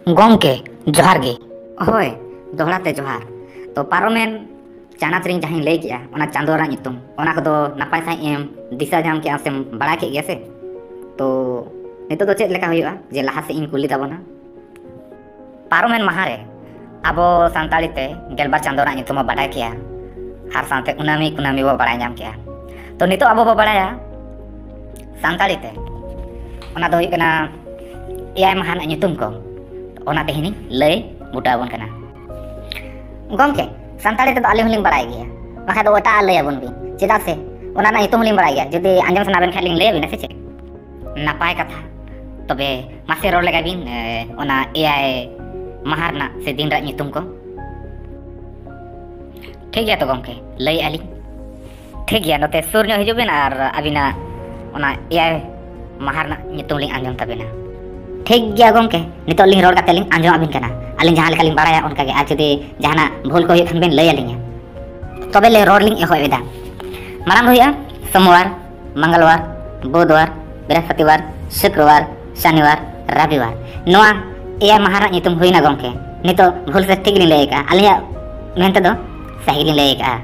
Gongke, johar ge. Hoi, dohᱲᱟতে johar. To paromen chanat ring jahin lay gea, ona chando ra nyutum. Ona kodo napay sai em disa jam ke asem bada ke gea se. To nito do chet leka huyuga je laha se in kuli tabona. Paromen mahare abo santali te gelbar chando ra nyutum bada kea. Har sante unami kunami bo bada nyam kea. To nito abo bo bada santali te ona do huyukana eyay mahan nyutum ko. Ona tehini lay muda abon kana. Gongke, santali te alim huling barai gea. Maka do ota lay abon bi. Chedak se ona na itu huling barai gea. Jodi anjam sana ben khaling lay abin se che. Napay katha. Tobe masih rol lega bin ona eyay mahar na se din ra nyutum ko. Thik gea to gongke, lay ali. Thik gea note sur nyo hijubin ar abina ona eyay mahar na nyutum ling anjam tabina. ठीक गया गमके नितो लिंग road काते लिंग आंजम अबिन कना अलिंग जहां लेका लिंग बाराया उनका के आज जदी जहाना भूल को हुई खन बेन लय अलिंग तबे ले रोड लिंग एहो एदा माराम होया सोमवार मंगलवार बुधवार बृहस्पतिवार शुक्रवार शनिवार रविवार नोआ एया महारा नितुम हुईना गमके नितो भूल से ठीक लिंग लय का अलिया मेनते दो सही लिंग लय का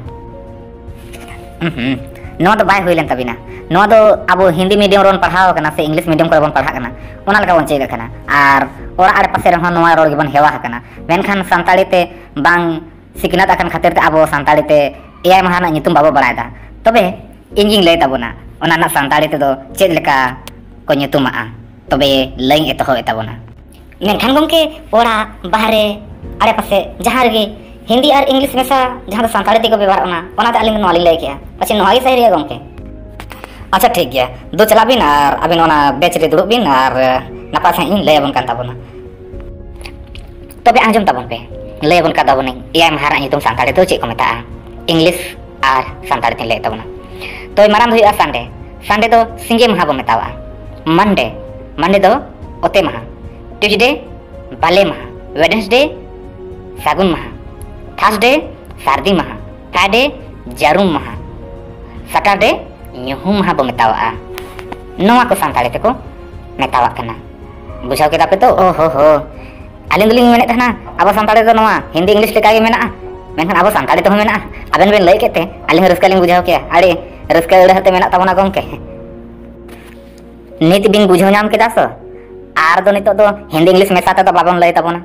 नो तो बाय हुईलन तबिना नो दो अब हिंदी मीडियम रोन पढ़ाओ कना से इंग्लिश मीडियम को बन पढ़ा कना ओना लगा बन चेक कना आर ओरा आड़े पासे रहो नोआ रोड बन हेवा कना मेनखान संताली ते बांग सिकनात अकन खातिर ते अब संताली ते एआई महाना नितुम बाबो बड़ायदा तबे इंजिन लय ताबोना ओना ना संताली ते दो चेद लेका को नितुमा तबे लय एतो एताबोना मेनखान गमके ओरा बाहरे आड़े पासे जहां रे हिंदी और इंग्लिश मेसा जहां संताली ते को व्यवहार ओना ते अलिंग नोली लय के पछे नोई सही रे गमके अच्छा ठीक गया दो चला बिन और अबिन ओना बेच रे दुड़ुब बिन और नपा से इन लय अबन कान ताबोना तबे आंजम ताबन पे लय अबन का ताबोन एआई महारा नितुम संताली तो चेक को मेता इंग्लिश और संताली ते लय ताबोना तो माराम हुई संडे संडे तो सिंगे महा बो मेतावा मंडे दो ओते महा ट्यूसडे बाले महा वेडनेसडे सागुन महा थर्सडे सारदी महा फ्राइडे जारुम महा Saturday nyuhum ha bo metawa noa ko santali te ko metawa kana bujaw kita pe to oh ho alin duling menek tahna abo santali to noa hindi english leka ge mena menhan abo santali to mena aben ben lay kete alin ruska ling bujaw ke ade ruska ule hate mena tabona gongke nit bin bujaw nyam keda so ar do nito do hindi english mesa ta babon lay tabona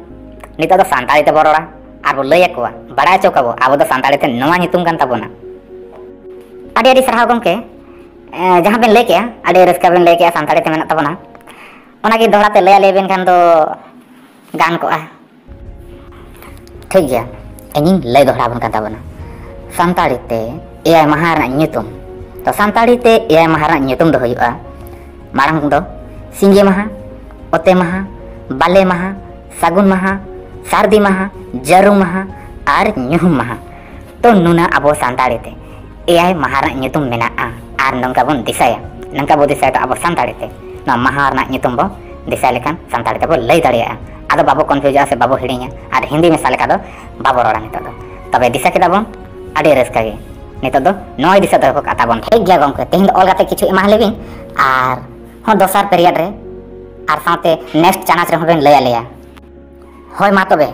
nito do santali te borora ar bo lay ko bada chokabo abo do santali te noa nitum kan tabona ade adi sarhaw gongke जहां Ben लेके आडे Ruska Ben लेके संताली ते मेना तबना ओना की दोहरा ते ले आले बेन खान दो गान को ठीक गया एनिन ले दोहरा बन का तबना संताली ते एआई महारा nyutum तो संताली ते एआई महारा nyutum दो हुआ मारंग दो सिंगे महा ओते महा बाले महा सागुन महा सारदी महा जारुम महा और nyuhum महा तो नुना अबो संताली ते एआई महारा nyutum मेना आर नंका बन दिसाया नंका बो दिसाया तो अब संताली ते ना महार ना नितुम बो दिसा लेखान संताली ते बो लय दाड़िया आदो बाबो कन्फ्यूज से बाबो हिड़िया आर हिंदी में साले का दो बाबो रोड़ा नितो दो तबे दिसा केदा बन आडे रस्का गे नितो दो नय दिसा दो काता बन ठीक गया गमके तेहिन ऑल गाते किछु एमा लेबिन आर हो दोसार पेरियड रे आर साथे नेक्स्ट चानाच रे होबेन लय आलेया होय मा तबे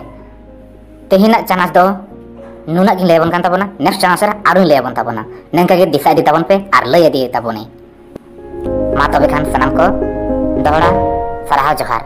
तेहिना चानाच दो नुना गिन लेबन कान ताबोना नेक्स्ट चांस रे आरो लेबन ताबोना नंका गे डिसाइड ताबन पे आर लय दि ताबोनी मा तबे खान सनम को दोहरा सराहा जोहार।